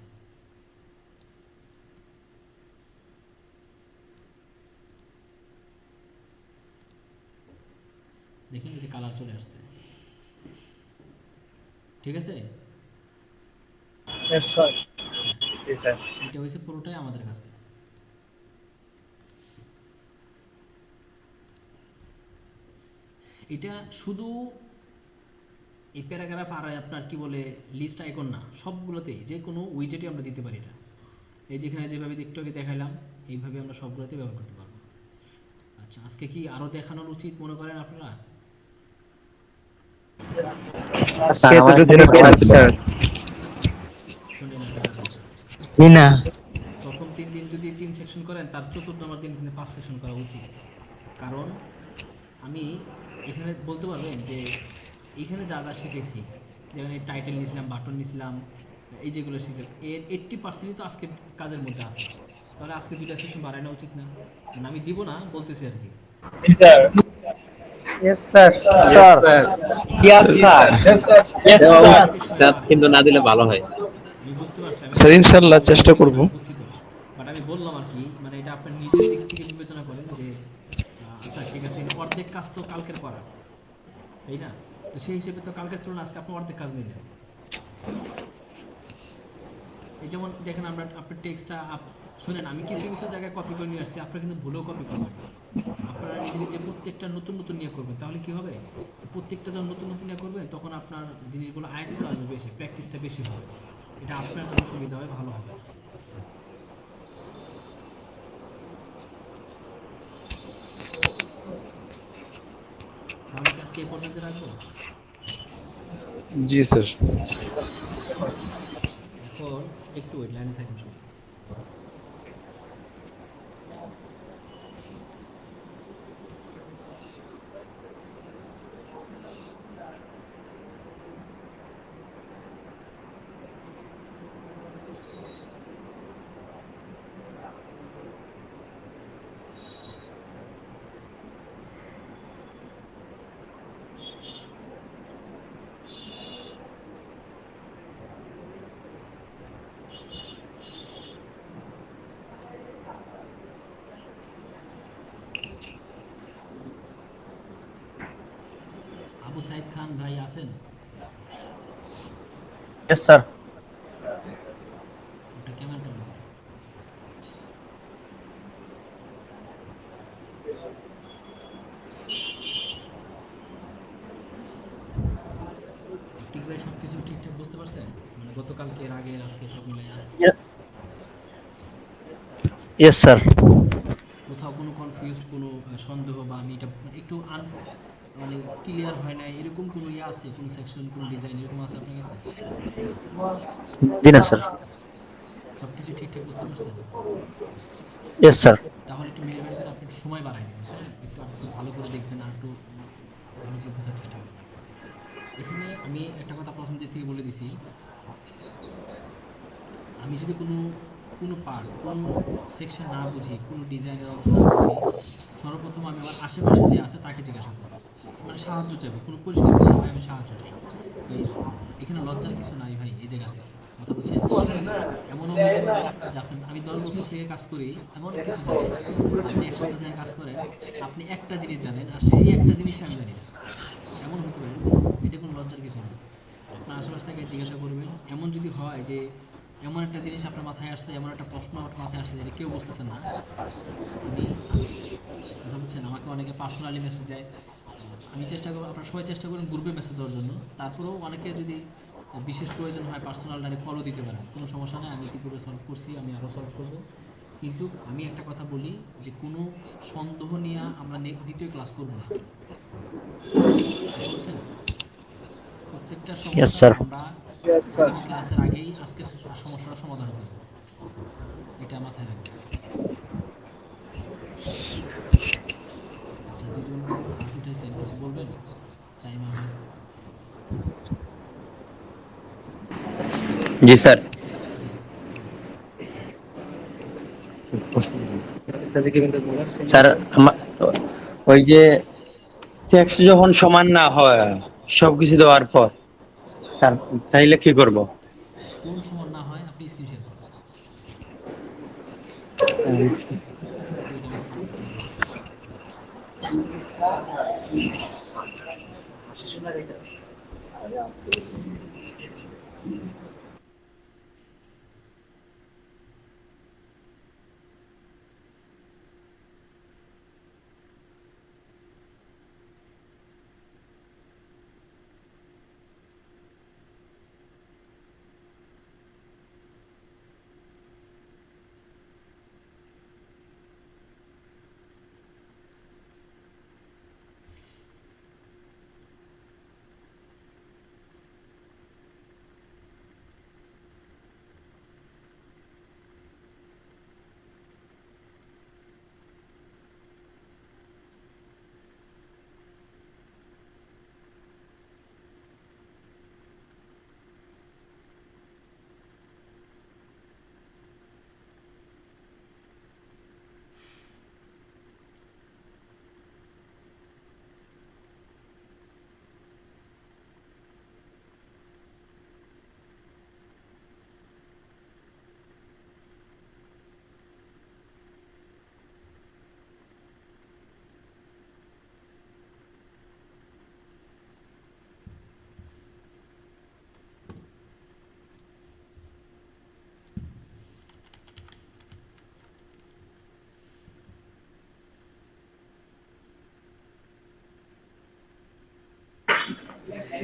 দেখুন যে কালার চলে আসছে, ঠিক আছে। Yes, sir. জি স্যার। এটা হয়েছে পুরোটাই আমাদের কাছে। এটা শুধু এই প্যারাগ্রাফ আর আপনার কি বলে লিস্ট আইকন না, সবগুলোতেই যে কোনো উইজেটে আমরা দিতে পারি এটা। এই যেখানে যেভাবে একটু আগে দেখাইলাম এইভাবে আমরা সবগুলোতে ব্যবহার করতে পারবো। আচ্ছা আজকে কি আরও দেখানোর উচিত মনে করেন আপনারা? আজকে তো যদি স্যার শুনে না দেখা যাবে। জি না প্রথম 3 দিন যদি 3 সেকশন করেন, তার চতুর্থ নম্বর দিন কিন্তু 5 সেকশন করা উচিত। কারণ আমি এখানে বলতে পারবেন যে এখানে যা যা শিখেছি, যেমন এই টাইটেল নিয়েছিলাম, বাটন নিয়েছিলাম, এই যেগুলো শিখে এর 80% তো আজকের কাজের মধ্যে আছে। তাহলে আজকে 2টা সেশন বাড়ায় নেওয়া উচিত না? মানে আমি দিব না বলতেছি আর কি। জি sir. Yes sir. Sir yes sir sir কিন্তু না দিলে ভালো হয়। আমি বুঝতে পারছি, আমি স্যার ইনশাআল্লাহ চেষ্টা করব। বুঝছি তো, বাট আমি বললাম আর কি, মানে এটা আপনার নিজের দিক থেকে বিবেচনা করেন যে আচ্ছা ঠিক আছে অর্ধেক কাজ তো কালকের করা, তাই না? তো সেই হিসেবে তো কালকের তুলনায় আজকে আপনি অর্ধেক কাজ নিলেন। এই যেমন দেখেন আমরা আপনার টেক্সটটা শুনেন, আমি কিছু কিছু জায়গায় কপি করে নিয়ে আসছি, আপনারা কিন্তু ভুলেও কপি করবেন। আপনারা নিজে নিজে প্রত্যেকটা নতুন নতুন নিয়ে করবেন, তাহলে কি হবে, প্রত্যেকটা যখন নতুন নতুন নিয়ে করবেন তখন আপনার জিনিসগুলো আয়ত্ত আসবে বেশি, প্র্যাকটিসটা বেশি হবে, এটা আপনার জন্য সুবিধা হবে, ভালো হবে। তাহলে কি আজকে এই পর্যন্ত রাখবো? জি স্যার। এখন একটু ওয়েট লাইনে থাকুন সবাই। আবু সাইদ খান ভাই আছেন? Yes sir. ওটা ক্যামেরাটা অন করেন। ঠিক ভাই সব কিছু ঠিকঠাক বুঝতে পারছেন? মানে গতকালকে এর আগে আজকে সব মিলাই ইয়েস স্যার। কোথাও কোনো কনফিউজড, কোনো সন্দেহ বা আমি এটা একটু মানে ক্লিয়ার হয় না এরকম কোনো ইয়ে আছে, কোনো সেকশন, কোনো ডিজাইন এরকম আছে আপনার কাছে? জি না স্যার। সব কিছু ঠিকঠাক বুঝতে পারছেন? Yes sir. তাহলে একটু মেহরবানি করে আপনি একটু সময় বাড়াই দেবেন, হ্যাঁ একটু একটু ভালো করে দেখবেন আর একটু ভালো করে বোঝার চেষ্টা করবেন। এখানে আমি একটা কথা প্রথম দিক থেকে বলে দিছি, আমি যদি কোনো কোনো পার্ট, কোনো সেকশন না বুঝি, কোনো ডিজাইনের অংশ না বুঝি, সর্বপ্রথম আমি আমার আশেপাশে যে আছে তাকে জিজ্ঞাসা করব, মানে সাহায্য চাইবো, কোনো পরিষ্কার কথা ভাই আমি সাহায্য চাই। এখানে লজ্জার কিছু নাই ভাই এই জায়গাতে, কথা বলছেন? এমনও হতে পারে যে আমি 10 বছর থেকে কাজ করি, আমি অনেক কিছু জানি, আপনি 1 সপ্তাহ থেকে কাজ করেন, আপনি একটা জিনিস জানেন আর সেই একটা জিনিস আমি জানি না, এমন হতে পারে। এটা কোনো লজ্জার কিছু না, আপনার আশেপাশ থেকে জিজ্ঞাসা করবেন। এমন যদি হয় যে এমন একটা জিনিস আপনার মাথায় আসছে, এমন একটা প্রশ্ন আপনার মাথায় আসছে যেটা কেউ বুঝতেছেন না, আমি আসি, কথা বলছেন? আমাকে অনেকে পার্সোনালি মেসেজ দেয়, আমি চেষ্টা করব, আপনারা সবাই চেষ্টা করুন গ্রুপে মেসেজ দেওয়ার জন্য। তারপরেও অনেকে যদি বিশেষ প্রয়োজন হয় পার্সোনাল ডাইরেক্ট কলও দিতে পারেন, কোনো সমস্যা নেই, আমি ইতিপূর্বে সলভ করছি, আমি আরও সলভ করব। কিন্তু আমি একটা কথা বলি যে কোনো সন্দেহ নিয়ে আমরা দ্বিতীয় ক্লাস করব না, বুঝছেন? প্রত্যেকটা সমস্যা আমরা আগামী ক্লাসের আগেই আজকের সমস্যাটা সমাধান করব, এটা মাথায় রাখবেন। দুজন হাত উঠেছেন, কিছু বলবেন? সাইম আহমেদ। জি স্যার। জি স্যার ওই যে টেক্সট যখন সমান না হয় সবকিছু দেওয়ার পর তার তাইলে কি করব? কোন সমান না হয় আপনি স্ক্রিন শেয়ার করেন। ওইটা আমি স্ক্রিন করতেছি।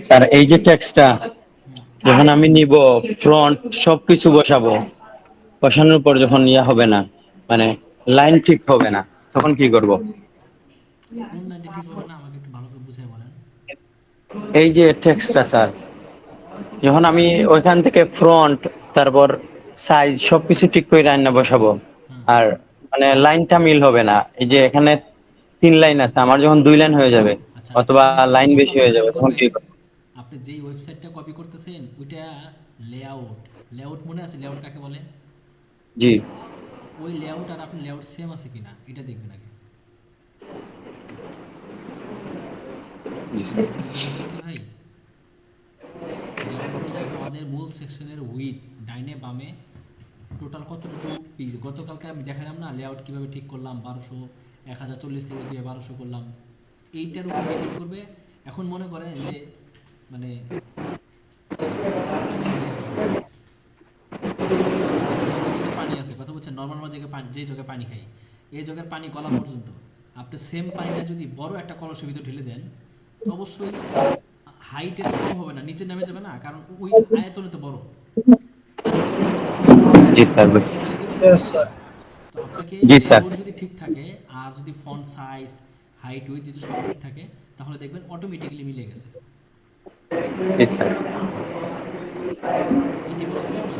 স্যার এই যে টেক্সটটা যখন আমি নিব ফ্রন্ট সবকিছু বসাবো, বসানোর পর যখন ইয়া হবে না, মানে লাইন ঠিক হবে না, তখন কি করব? কোন লাইনটা ঠিক হবে না আমাকে একটু ভালো করে বুঝিয়ে বলেন। এই যে টেক্সটটা স্যার, যখন আমি ওইখান থেকে ফ্রন্ট তারপর সাইজ সবকিছু ঠিক করে রান্না বসাবো, হুম। আর মানে লাইনটা মিল হবে না। এই যে এখানে 3 লাইন আছে, আমার যখন 2 লাইন হয়ে যাবে আচ্ছা অথবা এখানে লাইন প্রথমত বেশি আপনি হয়ে যাবে, খেয়াল তখন করবেন, কি করব? আপনি যেই ওয়েবসাইটটা কপি করতেছেন ওইটা লেআউট। লেআউট মনে আছে লেআউট কাকে বলে? জি ওই লেআউট আর আপনি লেআউট সেম আছে কিনা এটা দেখবেন আগে। কথা কি বুঝাতে পারছি ভাই? লেআউট হলো আমাদের মূল সেকশনের উইথ, ডাইনে বামে টোটাল কতটুকু পেজ। গতকালকে আমি দেখালাম না লেআউট কীভাবে ঠিক করলাম, 1200 1040 থেকে কীভাবে 1200 করলাম, এইটার উপর ডিপেন্ড করবে। এখন মনে করেন যে মানে কীভাবে বোঝাতে পারবো, একটা জগের ভিতর পানি আছে, কথা বলছেন, নর্মাল জায়গায় পানি, যে জগে পানি খাই এই জগের পানি গলা পর্যন্ত আপনি সেম পানিটা যদি বড় একটা কলসের ভিতর ঢেলে দেন, অবশ্যই হাইটে তো কম হবে না, নিচে নেমে যাবে না, কারণ ওই আয়তনে তো বড়। জি স্যার। কথা বুঝাইতে পারছি Yes, আপনাকে? sir. তো আপনাকে জি স্যার। লেআউট যদি ঠিক থাকে আর যদি ফন্ট সাইজ হাইট উইথ যদি সব ঠিক থাকে তাহলে দেখবেন অটোমেটিক্যালি মিলে গেছে। জি স্যার। এটি বলেছেন আপনি?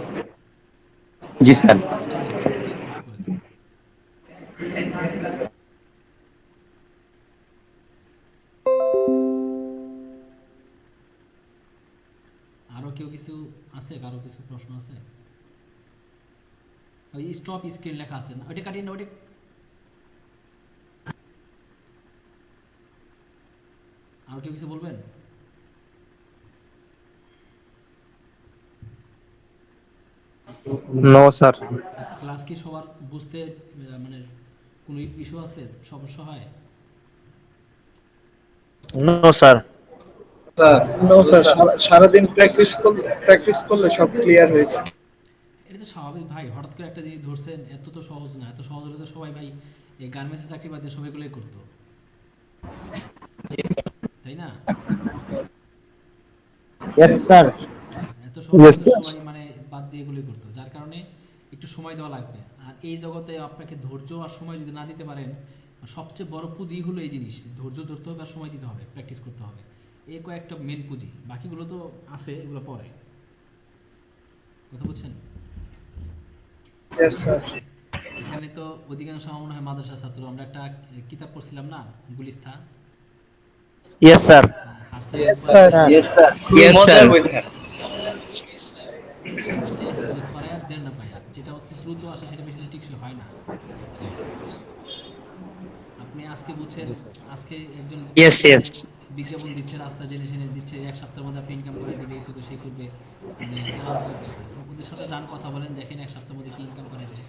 জি স্যার। ঠিক আছে, স্ক্রিন অফ করে দেন। আরও কেউ কিছু আছে, কারো কিছু প্রশ্ন আছে? ওই স্টপ স্ক্রিন লেখা আছে না, ওইটা কাটিয়ে না, ওইটা আর কেউ কিছু বলবেন? No sir. ক্লাস কি সবার বুঝতে মানে কোনো ইস্যু আছে, সমস্যা হয়? No sir. Sir no sir, সারাদিন প্র্যাকটিস করলে সব ক্লিয়ার হয়ে যায়। এটা তো স্বাভাবিক ভাই, হঠাৎ করে একটা জিনিস ধরছেন, এত তো সহজ না। এত সহজ হলে তো সবাই ভাই এই গার্মেন্টসে চাকরি বাদ দিয়ে সবাইগুলোই করতো, তাই না? Yes sir. এত সহজ Yes, হলে sir. সবাই মানে বাদ দিয়ে এগুলোই করতো, যার কারণে একটু সময় দেওয়া লাগবে। আর এই জগতে আপনাকে ধৈর্য আর সময় যদি না দিতে পারেন, সবচেয়ে বড় পুঁজি হলো এই জিনিস, ধৈর্য ধরতে হবে আর সময় দিতে হবে, প্র্যাকটিস করতে হবে। এই কয়েকটা মেন পুঁজি, বাকিগুলো তো আছে, এগুলো পরে। কথা বলছেন? Yes sir. এখানে তো অধিকাংশ আমার মনে হয় মাদ্রাসা ছাত্র। আমরা একটা কিতাব পড়ছিলাম না, গুলিস্তা, ইয়েস স্যার। ইয়েস স্যার খুবই Yes, মজার sir. বই স্যার। যে হুজুর পায়া দেন না পায়া, যেটা অতি দ্রুত আসে সেটা বেশি দিন টিকসই হয় না। আপনি আজকে বুঝছেন, আজকে একজন Yes, yes. বিজ্ঞাপন দিচ্ছে, রাস্তা জেনে জেনে দিচ্ছে, এক সপ্তাহের মধ্যে আপনি ইনকাম করে দিবে, এই করবে সেই করবে, মানে অ্যানাউন্স করতেছে। ওদের সাথে যান, কথা বলেন, দেখেন এক সপ্তাহের মধ্যে কি ইনকাম করে দেয়।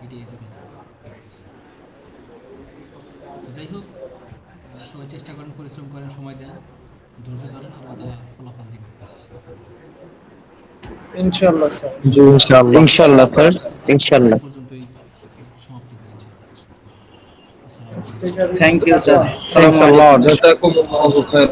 এটাই হচ্ছে কথা। তো যাই হোক, সবাই চেষ্টা করেন, পরিশ্রম করেন, সময় দেন, ধৈর্য ধরেন, আল্লাহ তাআলা ফলাফল দিবেন। ইনশাআল্লাহ স্যার। জি ইনশাআল্লাহ। ইনশাআল্লাহ স্যার, ইনশাআল্লাহ। এই পর্যন্তই সমাপ্ত করি ইনশাআল্লাহ। আসসালামু আলাইকুম। ঠিক আছে। Thank you sir. Thanks a lot. জাযাকুমুল্লাহু খাইর।